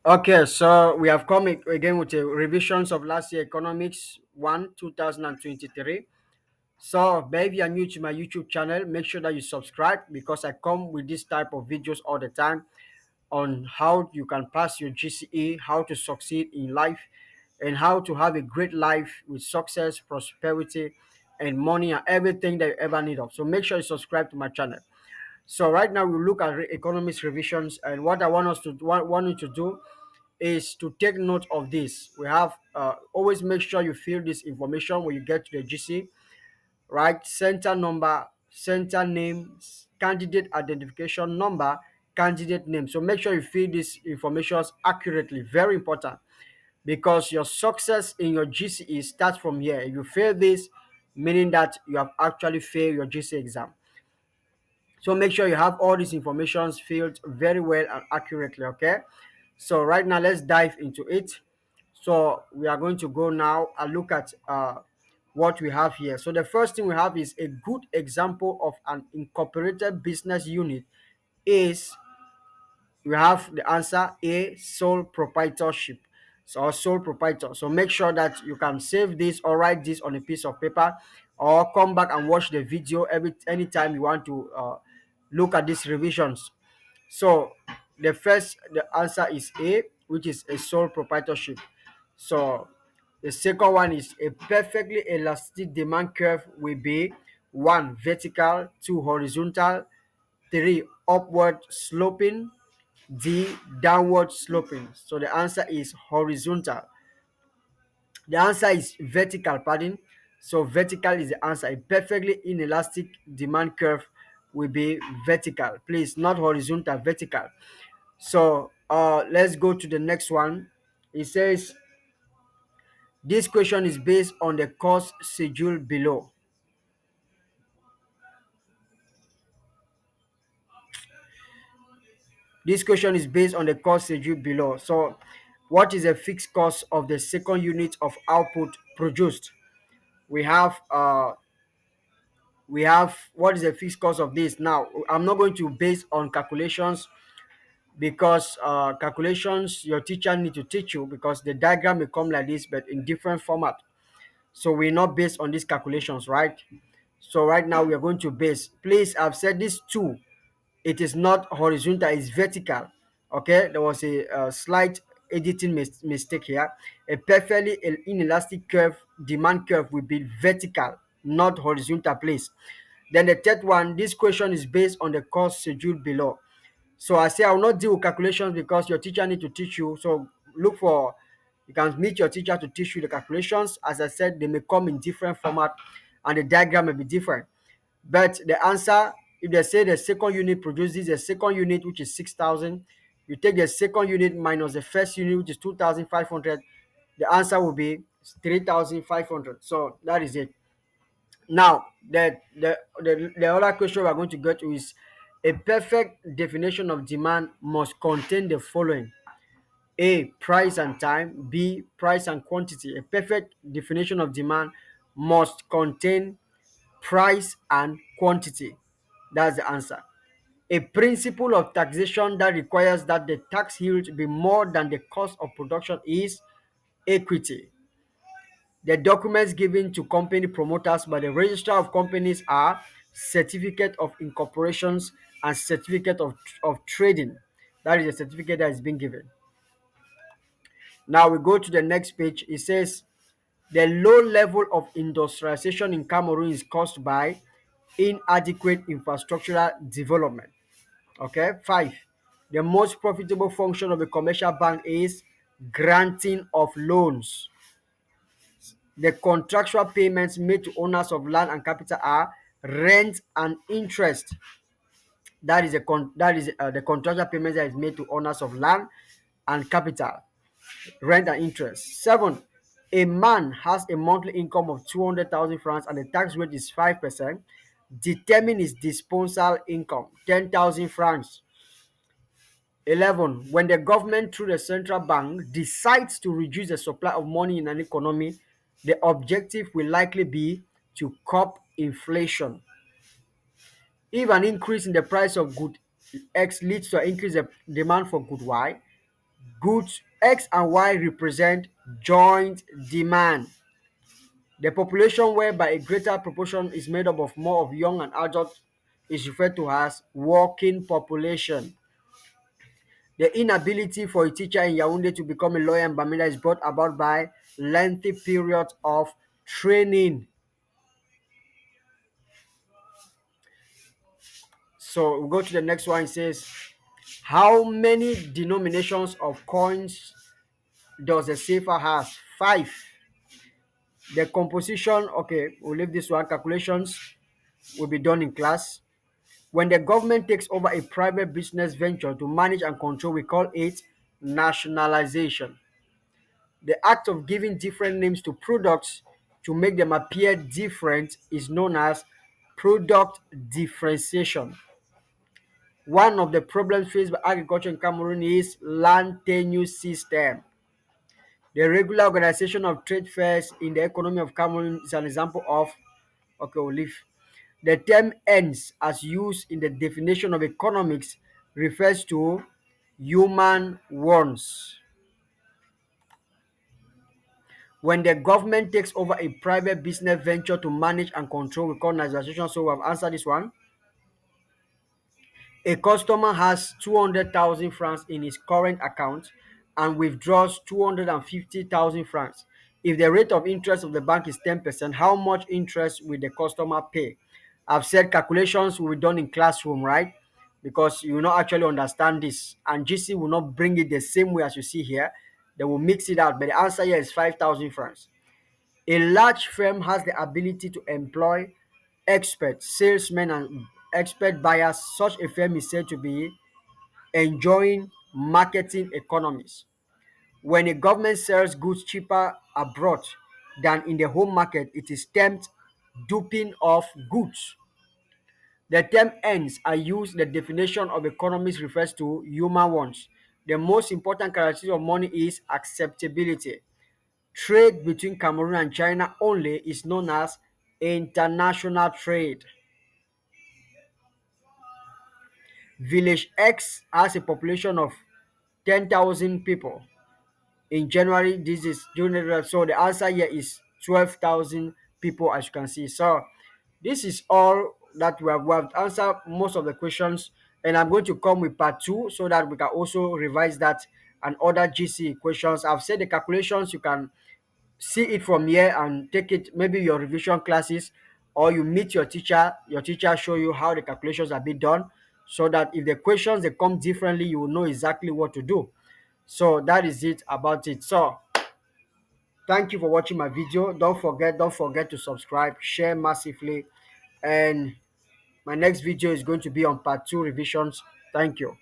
Okay, so we have come again with a revisions of last year economics 1 2023. So if you are new to my YouTube channel, make sure that you subscribe because I come with this type of videos all the time on how you can pass your GCE, how to succeed in life, and how to have a great life with success, prosperity, and money and everything that you ever need of. So make sure you subscribe to my channel. So right now we look at economics revisions, and what I want us to want you to do is to take note of this. We have always make sure you fill this information when you get to the GC, right? Center number, center name, candidate identification number, candidate name. So make sure you fill these informations accurately. Very important because your success in your GCE starts from here. If you fail this, meaning that you have actually failed your GCE exam. So make sure you have all these informations filled very well and accurately. Okay, so right now let's dive into it. So we are going to go now and look at what we have here. So the first thing we have is a good example of an incorporated business unit is we have the answer A, sole proprietorship. So sole proprietor. So make sure that you can save this or write this on a piece of paper or come back and watch the video every anytime you want to look at these revisions. So the answer is A, which is a sole proprietorship. So the second one is a perfectly elastic demand curve will be one vertical, two horizontal, three upward sloping, D downward sloping. So the answer is horizontal. The answer is vertical, pardon. So vertical is the answer. A perfectly inelastic demand curve will be vertical. Please, not horizontal, vertical. So let's go to the next one. It says this question is based on the course schedule below. This question is based on the cost schedule below. So, what is the fixed cost of the second unit of output produced? We have what is the fixed cost of this? Now, I'm not going to base on calculations because calculations your teacher need to teach you because the diagram may come like this but in different format. So we're not based on these calculations, right? So right now we are going to base. Please, I've said this too. It is not horizontal, it's vertical. Okay, there was a slight editing mistake here. A perfectly inelastic curve demand curve will be vertical, not horizontal, please. Then the third one, this question is based on the course schedule below. So I say I will not deal with calculations because your teacher need to teach you. So look for, you can meet your teacher to teach you the calculations. As I said, they may come in different format and the diagram may be different. But the answer, if they say the second unit produces a second unit which is 6,000, you take the second unit minus the first unit which is 2,500, the answer will be 3,500. So that is it. Now, the other question we are going to get to is a perfect definition of demand must contain the following. A, price and time. B, price and quantity. A perfect definition of demand must contain price and quantity. That's the answer. A principle of taxation that requires that the tax yield be more than the cost of production is equity. The documents given to company promoters by the registrar of companies are certificate of incorporations and certificate of trading. That is a certificate that is being given. Now we go to the next page. It says the low level of industrialization in Cameroon is caused by inadequate infrastructural development. Okay, five. The most profitable function of a commercial bank is granting of loans. The contractual payments made to owners of land and capital are rent and interest. That is the contractual payments that is made to owners of land and capital, rent and interest. Seven, a man has a monthly income of 200,000 francs and the tax rate is 5%. Determine his disposal income, 10,000 francs. 11. When the government through the central bank decides to reduce the supply of money in an economy, the objective will likely be to curb inflation. If an increase in the price of good X leads to an increase in demand for good Y, Goods X and Y represent joint demand. The population whereby a greater proportion is made up of more of young and adult is referred to as working population. The inability for a teacher in Yaoundé to become a lawyer in Bamenda is brought about by lengthy periods of training. So we go to the next one. It says, how many denominations of coins does a cipher has? 5. The composition, okay, we'll leave this one. Calculations will be done in class. When the government takes over a private business venture to manage and control, we call it nationalization. The act of giving different names to products to make them appear different is known as product differentiation. One of the problems faced by agriculture in Cameroon is land tenure system. The regular organization of trade fairs in the economy of Cameroon is an example of, okay, we'll leave. The term ends as used in the definition of economics refers to human wants. When the government takes over a private business venture to manage and control, we call nationalization. So we have answered this one. A customer has 200,000 francs in his current account and withdraws 250,000 francs. If the rate of interest of the bank is 10%, how much interest will the customer pay? I've said calculations will be done in classroom, right? Because you will not actually understand this. And GC will not bring it the same way as you see here. They will mix it out. But the answer here is 5,000 francs. A large firm has the ability to employ experts, salesmen, and expert buyers. Such a firm is said to be enjoying marketing economies. When a government sells goods cheaper abroad than in the home market, it is termed duping of goods. The term ends are used. The definition of economics refers to human wants. The most important characteristic of money is acceptability. Trade between Cameroon and China only is known as international trade. Village X has a population of 10,000 people. In January, this is June, so the answer here is 12,000 people, as you can see. So this is all that we have answered most of the questions, and I'm going to come with part 2 so that we can also revise that and other GC questions. I've said the calculations, you can see it from here and take it maybe your revision classes, or you meet your teacher show you how the calculations are being done, so that if the questions they come differently, you will know exactly what to do. So that is it about it. So thank you for watching my video. Don't forget to subscribe, share massively, and my next video is going to be on part 2 revisions. Thank you.